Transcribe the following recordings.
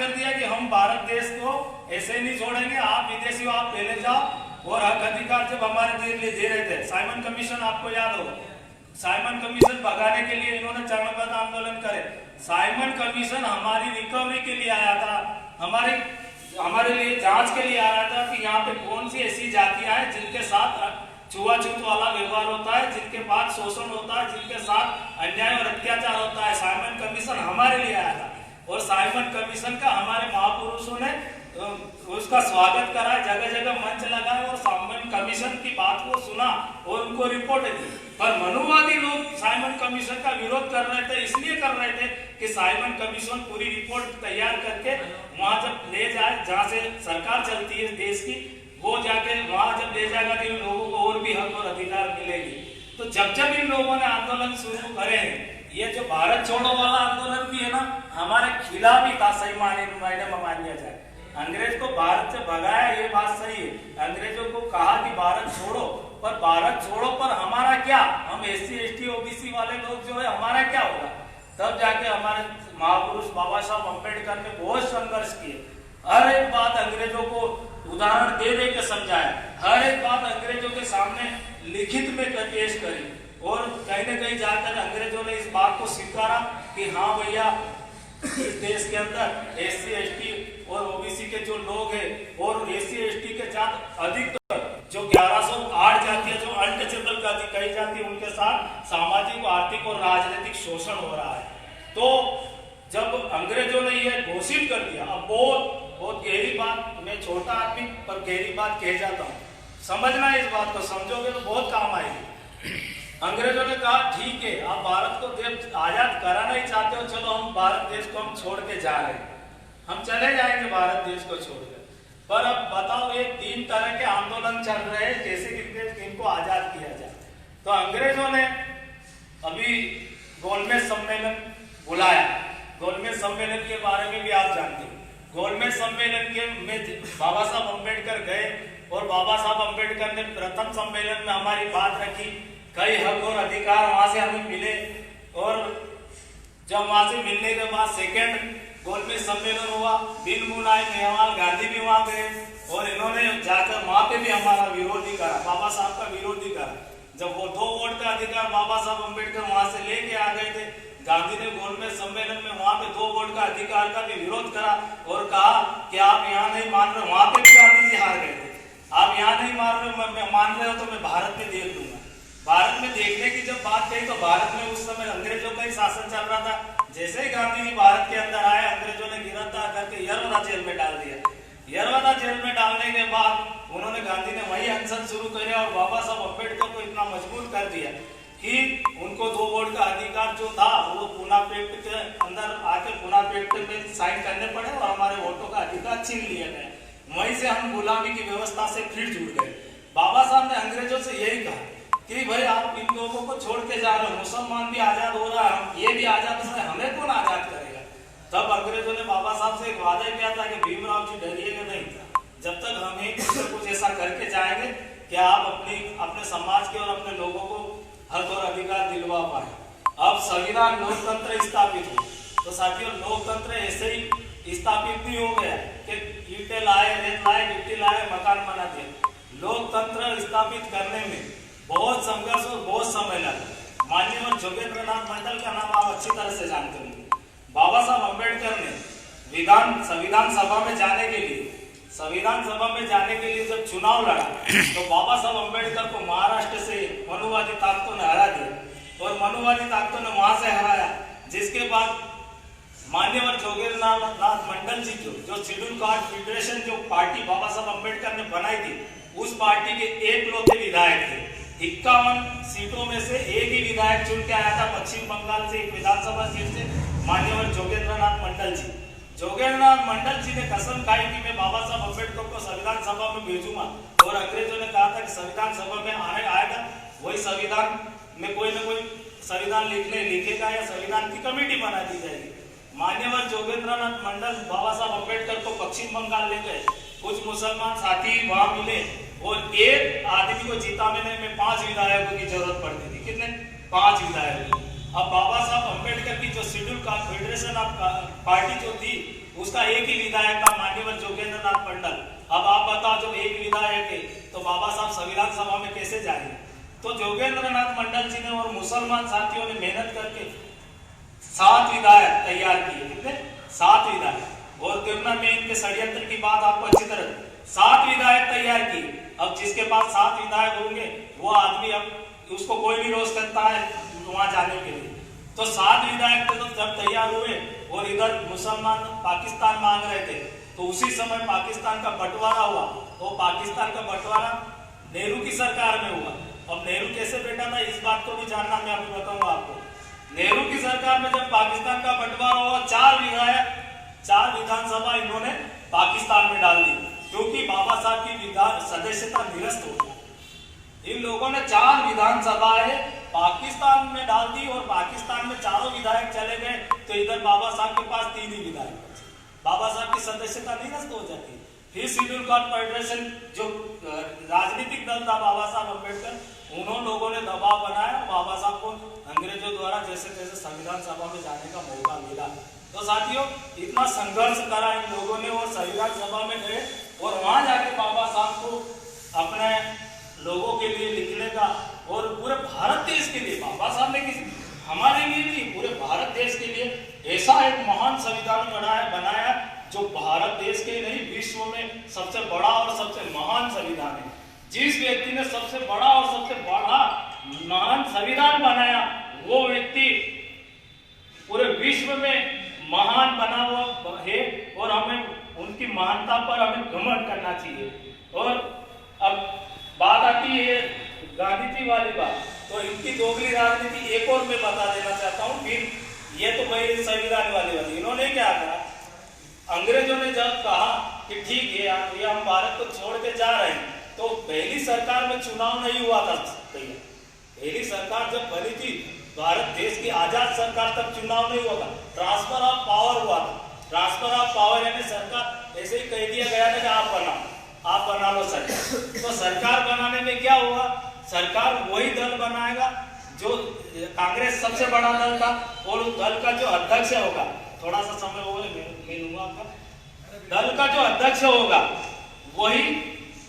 कर दिया कि हम भारत देश को ऐसे नहीं छोड़ेंगे, आप विदेशी आप पहले जाओ। और हक अधिकार जब हमारे दे रहे थे, साइमन कमीशन आपको याद होगा, साइमन कमीशन भगाने के लिए इन्होंने चरणबद्ध आंदोलन करे। साइमन कमीशन हमारी रिकवरी के लिए आया था, हमारे लिए जांच के लिए आया था कि यहाँ पे कौन सी ऐसी जातियां हैं जिनके साथ छुआछूत वाला व्यवहार होता है, जिनके पास शोषण होता है, जिनके साथ अन्याय और अत्याचार होता है। साइमन कमीशन हमारे लिए आया था और साइमन कमीशन का हमारे महापुरुषों ने उसका स्वागत करा, जगह जगह मंच लगाए और साइमन कमीशन की बात को सुना और उनको रिपोर्ट दी। पर मनुवादी लोग साइमन कमीशन का विरोध कर रहे थे, इसलिए कर रहे थे कि साइमन कमीशन पूरी रिपोर्ट तैयार करके वहां जब ले जाए, जहां से सरकार चलती है देश की, वो जाके वहां जब ले जाएगा तो इन लोगों को और भी हक और अधिकार मिलेगी। तो जब इन लोगों ने आंदोलन शुरू करे हैं, ये जो भारत छोड़ो वाला आंदोलन भी है ना, हमारे खिलाफ ही था, सही मायने में मानिया जाए। अंग्रेज को भारत से भगाया, ये बात सही है, अंग्रेजों को कहा कि भारत छोड़ो, पर भारत छोड़ो पर हमारा क्या, हम SC ST OBC वाले लोग जो है हमारा क्या होगा। तब जाके हमारे महापुरुष बाबा साहब अम्बेडकर ने बहुत संघर्ष किए, हर एक बात अंग्रेजों को उदाहरण दे दे के समझाया, हर एक बात अंग्रेजों के सामने लिखित में पेश करी और कहीं न कहीं जाकर अंग्रेजों ने इस बात को स्वीकारा कि हाँ भैया, इस देश के अंदर SC ST और OBC के जो लोग हैं और SC ST के साथ अधिकतर जो 1108 जातियां जो अनटचेबल कई जाति, उनके साथ सामाजिक, आर्थिक और राजनीतिक शोषण हो रहा है। तो जब अंग्रेजों ने यह घोषित कर दिया, अब बहुत गहरी बात, मैं छोटा आदमी पर गहरी बात कह जाता हूँ, समझना इस बात को, समझोगे तो बहुत काम आएगी। अंग्रेजों ने कहा ठीक है, आप भारत को देश आजाद कराना ही चाहते हो, चलो हम भारत देश को हम छोड़ के जा रहे हैं, हम चले जाएंगे भारत देश को छोड़कर। पर अब बताओ, ये 3 तरह के आंदोलन चल रहे हैं जैसे कि इनको आजाद किया जाए। तो अंग्रेजों ने अभी गोलमेज सम्मेलन बुलाया, गोलमेज सम्मेलन के बारे में भी आप जानते हैं। गोलमेज सम्मेलन के में बाबा साहब अम्बेडकर गए और बाबा साहब अम्बेडकर ने प्रथम सम्मेलन में हमारी बात रखी, कई हक और अधिकार वहां से हमें मिले। और जब वहां से मिलने के बाद सेकेंड गोलमेज सम्मेलन हुआ, बिन मुलाय मेहवाल गांधी भी वहां गए और इन्होंने जाकर वहां पे भी हमारा विरोध ही करा, बाबा साहब का विरोध ही करा। जब वो 2 वोट का अधिकार बाबा साहब अम्बेडकर वहां से लेके आ गए थे, गांधी ने गोलमेज सम्मेलन में वहां पे 2 वोट का अधिकार का भी विरोध करा और कहा कि आप यहाँ नहीं मान रहे, वहां पे भी गांधी जी हार गए थे, आप यहाँ नहीं मान रहे हो तो मैं भारत में देख लूंगा। भारत में देखने की जब बात कही तो भारत में उस समय अंग्रेजों का ही शासन चल रहा था। जैसे ही गांधी जी भारत के अंदर आए, अंग्रेजों ने गिरफ्तार करके यरवदा जेल में डाल दिया। यरवदा जेल में डालने के बाद उन्होंने, गांधी ने वही अनशन शुरू करे और बाबा साहब अम्बेडकर को इतना मजबूर कर दिया कि उनको 2 वोट का अधिकार जो था वो पूना पैक्ट के अंदर आके पूना पैक्ट में साइन करने पड़े और हमारे वोटों का अधिकार छीन लिया गया। वहीं से हम गुलामी की व्यवस्था से फिर जुड़ गए। बाबा साहब ने अंग्रेजों से यही कहा कि भाई आप इन लोगों को छोड़ के जा रहे हो, मुसलमान भी आजाद हो रहा है, ये भी आजाद हो रहा है, हमें कौन आजाद करेगा। तब अंग्रेजों ने बाबा साहब से एक वादा किया था कि भीमराव जी डरिएगा नहीं, जब तक हम कुछ ऐसा करके जाएंगे कि आप अपने समाज के और अपने लोगों को हक और अधिकार दिलवा पाए। अब संविधान लोकतंत्र स्थापित हो, तो साथियों लोकतंत्र ऐसे ही स्थापित नहीं हो गया कि ईंटें लाए, रेत लाए, गिट्टी लाए, मकान बना दिए। लोकतंत्र स्थापित करने में बहुत संघर्ष और बहुत समय लगा। माननीय जोगेंद्रनाथ मंडल का नाम आप अच्छी तरह से जानते होंगे। बाबा साहब अम्बेडकर ने संविधान सभा में जाने के लिए जब चुनाव लड़ा तो बाबा साहब अम्बेडकर को महाराष्ट्र से मनुवादी ताकतों ने हरा दिया और मनुवादी ताकतों ने वहां से हराया, जिसके बाद मान्यवर जोगेंद्रनाथ मंडल जी जो शेड्यूल कास्ट फेडरेशन जो पार्टी बाबा साहब अम्बेडकर ने बनाई थी, उस पार्टी के एकलौते विधायक थे। 51 सीटों में से एक ही विधायक चुन के आया था पश्चिम बंगाल से, एक विधानसभा सीट से, मान्यवर जोगेंद्रनाथ मंडल जी। जोगेंद्रनाथ मंडल जी ने कसम खाई कि मैं बाबा साहब अम्बेडकर को संविधान सभा में भेजूंगा और अंग्रेजों ने कहा था कि संविधान सभा में आएगा वही संविधान में कोई न कोई संविधान लिखेगा या संविधान की कमेटी बना दी जाएगी। मान्यवर जोगेंद्रनाथ मंडल बाबा साहब अम्बेडकर को पश्चिम बंगाल ले गए, कुछ मुसलमान साथी वहां मिले और एक आदमी को जिताने में 5 विधायकों की जरूरत पड़ती थी। कितने? 5 विधायक। अब बाबा साहब अम्बेडकर की जो शेड्यूल का फेडरेशन ऑफ पार्टी जो थी उसका एक ही विधायक था, मान्यवर जोगेंद्र नाथ मंडल। अब आप बताओ, जब एक विधायक है तो बाबा साहब संविधान सभा में कैसे जाएंगे? तो जोगेंद्र नाथ मंडल जी ने और मुसलमान साथियों ने मेहनत करके 7 विधायक तैयार किए। कितने? 7 विधायक। और देवना में इनके षड्यंत्र की बात आपको अच्छी तरह, 7 विधायक तैयार किए। अब जिसके पास 7 विधायक होंगे वो आदमी, अब उसको कोई भी रोज करता है वहां जाने के लिए। तो 7 विधायक तो जब तैयार हुए और इधर मुसलमान पाकिस्तान मांग रहे थे, तो उसी समय पाकिस्तान का बंटवारा हुआ। वो पाकिस्तान का बंटवारा नेहरू की सरकार में हुआ। अब नेहरू कैसे बैठा था इस बात को भी जानना मैं अभी बताऊंगा आपको। नेहरू की सरकार में जब पाकिस्तान का बंटवारा हुआ, 4 विधायक, 4 विधानसभा इन्होंने पाकिस्तान में डाल दी, क्योंकि बाबा साहब की विधान सदस्यता निरस्त हो गई। इन लोगों ने 4 विधानसभाएं पाकिस्तान में डाल दी और पाकिस्तान में चारों विधायक चले गए, तो इधर बाबा साहब के पास 3 ही विधायक। बाबा साहब की सदस्यता निरस्त हो जाती। फिर शेड्यूल कास्ट फेडरेशन जो राजनीतिक दल था बाबा साहब अम्बेडकर, उन्होंने लोगों ने दबाव बनाया, बाबा साहब को अंग्रेजों द्वारा जैसे तैसे संविधान सभा में जाने का मौका मिला। तो साथियों, इतना संघर्ष करा इन लोगों ने और संविधान सभा में गए और वहां जाके बाबा साहब को अपने लोगों के लिए लिखने का और पूरे भारत देश के लिए, बाबा साहब ने किसी हमारे लिए नहीं, पूरे भारत देश के लिए ऐसा एक महान संविधान बनाया जो भारत देश के नहीं विश्व में सबसे बड़ा और सबसे महान संविधान है। जिस व्यक्ति ने सबसे बड़ा और सबसे बड़ा महान संविधान बनाया, वो व्यक्ति पूरे विश्व में महान बना हुआ है और हमें उनकी महानता पर हमें घमंड करना चाहिए। और अब बात आती है गांधी जी वाली बात, तो इनकी दोगली राजनीति एक और मैं बता देना चाहता हूँ। फिर ये तो भाई संविधान वाली इन्होंने क्या कहा, अंग्रेजों ने जब कहा कि ठीक है यार, ये हम भारत को छोड़ के जा रहे हैं, तो पहली सरकार में चुनाव नहीं हुआ था। पहली सरकार जब बनी थी भारत देश की आजाद सरकार, तब चुनाव नहीं हुआ था, ट्रांसफर ऑफ पावर हुआ था। ट्रांसफर ऑफ पावर यानी सरकार ऐसे ही कह दिया गया था कि आप बना लो सरकार। तो सरकार बनाने में क्या हुआ, सरकार वही दल बनाएगा जो कांग्रेस सबसे बड़ा दल था, और उस दल का जो अध्यक्ष होगा, थोड़ा सा समय होगा मैं लूंगा आपका, दल का जो अध्यक्ष होगा वही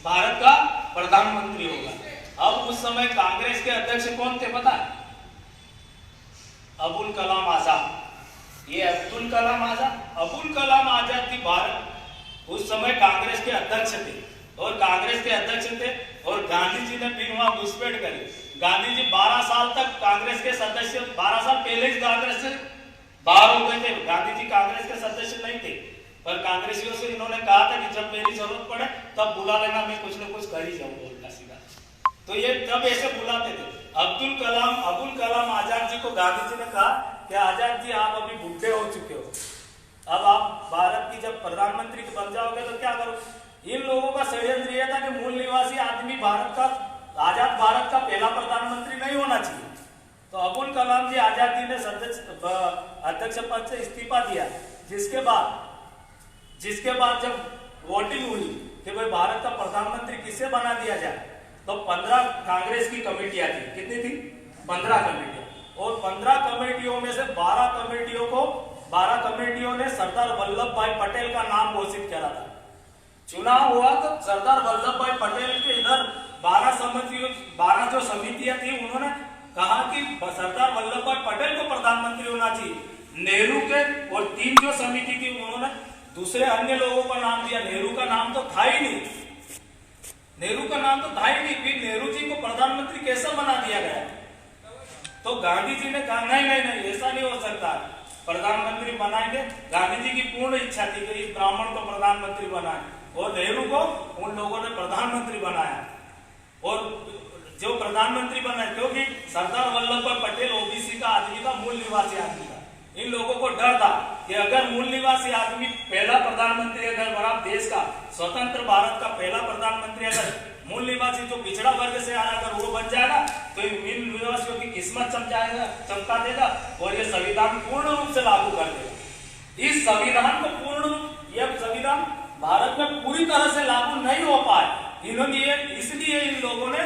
भारत का प्रधानमंत्री होगा। अब उस समय कांग्रेस के अध्यक्ष कौन थे पता है? अबुल कलाम आजाद। ये अब्दुल कलाम आजाद, अबुल कलाम आजाद थी भारत उस समय कांग्रेस के अध्यक्ष थे, और कांग्रेस के अध्यक्ष थे। और गांधी जी ने फिर वहां घुसपैठ करी। गांधी जी 12 साल तक कांग्रेस के सदस्य, 12 साल पहले ही कांग्रेस से बाहर हो गए थे। गांधी जी कांग्रेस के सदस्य नहीं थे, पर कांग्रेसियों से इन्होंने कहा था कि जब मेरी जरूरत पड़े तब बुला लेना, मैं कुछ न कुछ कर ही जाऊंगा उल्टा सीधा। तो ये तब ऐसे बुलाते थे। अबुल कलाम आजाद जी को गांधी जी ने कहा कि आजाद जी आप अभी बुढ़े हो चुके हो, अब आप भारत की जब प्रधानमंत्री बन जाओगे तो क्या करोगे? इन लोगों का षड्यंत्र यह था कि मूल निवासी आदमी आजाद भारत का पहला प्रधानमंत्री नहीं होना चाहिए। तो अबुल कलाम जी आजाद जी ने अध्यक्ष पद से इस्तीफा दिया, जिसके बाद जब वोटिंग हुई कि भाई भारत का प्रधानमंत्री किसे बना दिया जाए, तो 15 कांग्रेस की कमेटियां थी। कितनी थी? 15 कमेटियां। और 15 कमेटियों में से 12 कमेटियों ने सरदार वल्लभ भाई पटेल का नाम घोषित करा था। चुनाव हुआ तो सरदार वल्लभ भाई पटेल के इधर 12 जो समितियां थी, उन्होंने कहा कि सरदार वल्लभ भाई पटेल को प्रधानमंत्री होना चाहिए। नेहरू के और 3 जो समिति थी, उन्होंने दूसरे अन्य लोगों का नाम दिया। नेहरू का नाम तो था ही नहीं, फिर नेहरू जी को प्रधानमंत्री कैसे बना दिया गया? तो गांधी जी ने कहा नहीं, ऐसा नहीं हो सकता, प्रधानमंत्री बनाएंगे। गांधी जी की पूर्ण इच्छा थी कि इस ब्राह्मण को प्रधानमंत्री बनाए, और नेहरू को उन लोगों ने प्रधानमंत्री बनाया। और जो प्रधानमंत्री बना, क्योंकि सरदार वल्लभ भाई पटेल ओबीसी का आदमी था, मूल निवासी आदमी था। इन लोगों को डर था कि अगर मूल निवासी आदमी पहला प्रधानमंत्री अगर बना, देश का स्वतंत्र भारत का पहला प्रधानमंत्री अगर मूल निवासी जो पिछड़ा वर्ग से आया अगर वो बन जाएगा, तो इन निवासियों की किस्मत चमका देगा और ये संविधान पूर्ण रूप से लागू कर देगा। इस संविधान को यह संविधान भारत में पूरी तरह से लागू नहीं हो पाए। इसलिए इन लोगों ने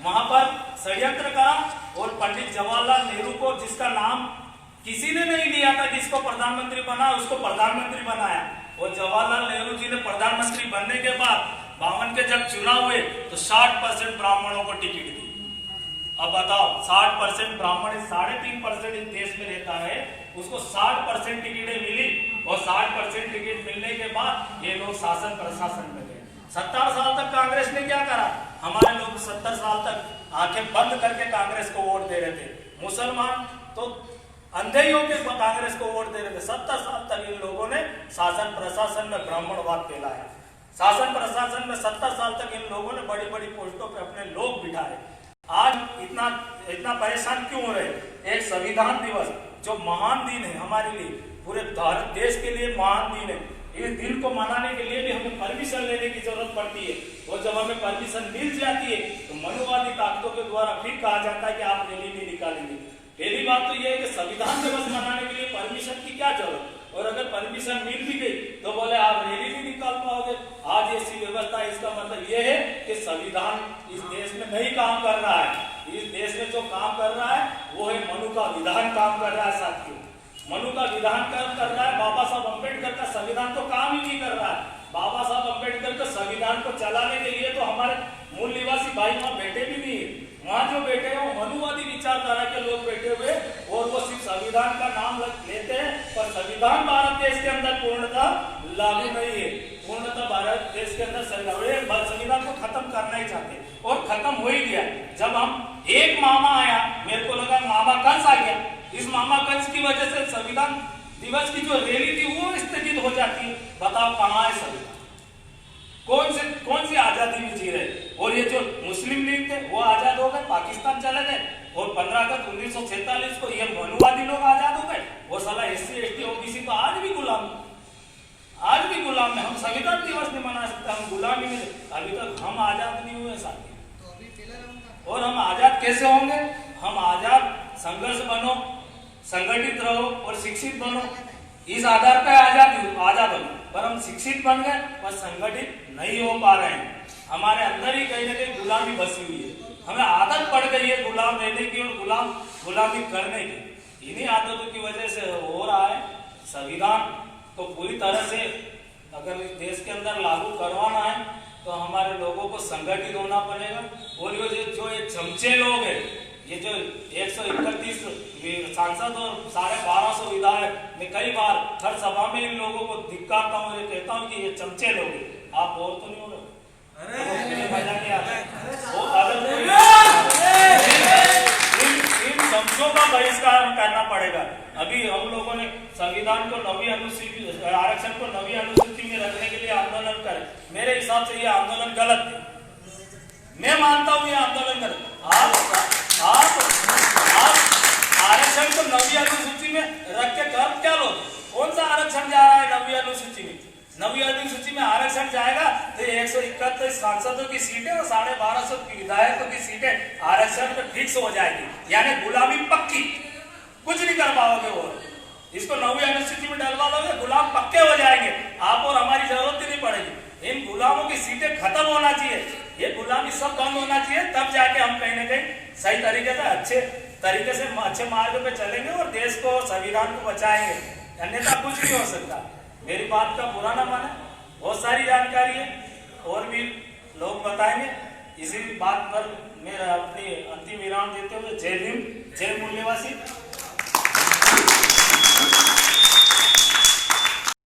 वहां पर षड्यंत्र करा और पंडित जवाहरलाल नेहरू को, जिसका नाम किसी ने नहीं लिया था, जिसको प्रधानमंत्री बना उसको प्रधानमंत्री बनाया। वो जवाहरलाल नेहरू जी ने प्रधानमंत्री बनने के बाद 52 के जब चुनाव हुए तो 60% ब्राह्मणों को टिकट दी। अब बताओ 60% ब्राह्मण 3.5% इस देश में रहता है, उसको 60% टिकटें मिली और 60% टिकट मिलने के बाद ये लोग शासन प्रशासन में गए। 70 साल तक कांग्रेस ने क्या करा? हमारे लोग 70 साल तक आंखें बंद करके कांग्रेस को वोट दे रहे थे। मुसलमान तो अंधे ही होकर कांग्रेस को वोट दे रहे थे। 70 साल तक इन लोगों ने शासन प्रशासन में ब्राह्मणवाद फैलाया। शासन प्रशासन में 70 साल तक इन लोगों ने बड़ी बड़ी पोस्टों पे अपने लोग बिठाए। आज इतना परेशान क्यों हो रहे? एक संविधान दिवस जो महान दिन है हमारे लिए, पूरे भारत देश के लिए महान दिन है, इस दिन को मनाने के लिए भी हमें परमिशन लेने की जरूरत पड़ती है। और जब हमें परमिशन मिल जाती है तो मनुवादी ताकतों के द्वारा फिर कहा जाता है कि आप रैली नहीं निकालेंगे। पहली बात तो यह है कि संविधान दिवस मनाने के लिए परमिशन की क्या जरूरत, और अगर परमिशन मिल भी गई तो बोले आप रैली नहीं निकाल पाओगे। आज ऐसी व्यवस्था है, इसका मतलब यह है कि संविधान इस देश में नहीं काम कर रहा है। इस देश में जो काम कर रहा है वो है मनु का विधान काम कर रहा है। साथियों, मनु का विधान कर रहा है। बाबा साहब अम्बेडकर का संविधान तो काम ही नहीं कर रहा है। बाबा साहब अम्बेडकर के संविधान को चलाने के लिए तो हमारे मूल निवासी भाई वहां बैठे भी नहीं है। वहां जो बैठे हैं वो मनुवादी विचारधारा के लोग बैठे हुए, और वो सिर्फ संविधान का नाम लेते हैं, पर संविधान भारत देश के अंदर पूर्णतः लागू नहीं है। पूर्णतः भारत देश के अंदर संविधान को खत्म करना ही चाहते, और खत्म हो ही गया। जब हम एक मामा आया, मेरे को लगा मामा कंस आ गया। इस मामा कंस की वजह से संविधान दिवस की जो रैली थी वो स्थगित हो जाती है। बताओ कहाँ है संविधान? कौन सी आजादी में जी रहे? और ये जो मुस्लिम लीग थे वो आजाद हो गए, पाकिस्तान चले गए, और 15 अगस्त 1947 को ये मनुवादी लोग आजाद हो गए, और साला SC ST OBC तो आज भी गुलाम है। हम संविधान दिवस नहीं मना सकते, हम गुलामी में, अभी तक हम आजाद नहीं हुए साथी। और हम आजाद कैसे होंगे? हम आजाद संघर्ष बनो, संगठित रहो और शिक्षित बनो, इस आधार पर आजाद हो। पर हम शिक्षित बन गए पर संगठित नहीं हो पा रहे हैं। हमारे अंदर ही कहीं ना कहीं गुलामी बसी हुई है। हमें आदत पड़ गई है गुलाम रहने की और गुलामी करने की। इन्हीं आदतों की वजह से हो रहा है। संविधान को पूरी तरह से अगर इस देश के अंदर लागू करवाना है तो हमारे लोगों को संगठित होना पड़ेगा। और ये जो ये चमचे लोग हैं, ये जो 131 सांसद और 1250 विधायक, मैं कई बार हर सभा में इन लोगों को धिक्कारता हूँ, ये कहता हूँ कि ये चमचे लोग हैं। आप और तो नहीं हो रहे? मजा नहीं आता। वो अगर इन चमचों का बहिष्कार करना पड़ेगा। अभी हम लोगों ने संविधान को 9वीं अनुसूची, आरक्षण को 9वीं अनुसूची में रखने के लिए आंदोलन करे। मेरे हिसाब से ये आंदोलन गलत है। मैं मानता हूँ ये आंदोलन गलत। आप आरक्षण को 9वीं अनुसूची में रख के कर क्या लोग? कौन सा आरक्षण जा रहा है 9वीं अनुसूची में? 9वीं अनुसूची में आरक्षण जाएगा तो 131 सांसदों की सीटें और 1250 विधायकों की सीटें आरक्षण पर फिक्स हो जाएगी। यानी गुलामी पक्की, कुछ नहीं कर पाओगे। वो इसको 9वीं अनुसूची में डलवा लोगे, गुलाम पक्के हो जाएंगे। आप और हमारी जरूरत ही नहीं पड़ेगी। इन गुलामों की सीटें खत्म होना चाहिए, ये गुलामी सब बंद होना चाहिए, तब जाके हम कहीं ना कहीं सही तरीके से अच्छे मार्ग पे चलेंगे और देश को, संविधान को बचाएंगे। अन्यथा कुछ नहीं हो सकता। मेरी बात का बुरा ना माने, बहुत सारी जानकारी है और भी लोग बताएंगे। इसी बात पर मैं अपनी अंतिम विराम देते हुए जय भीम, जय मूल निवासी।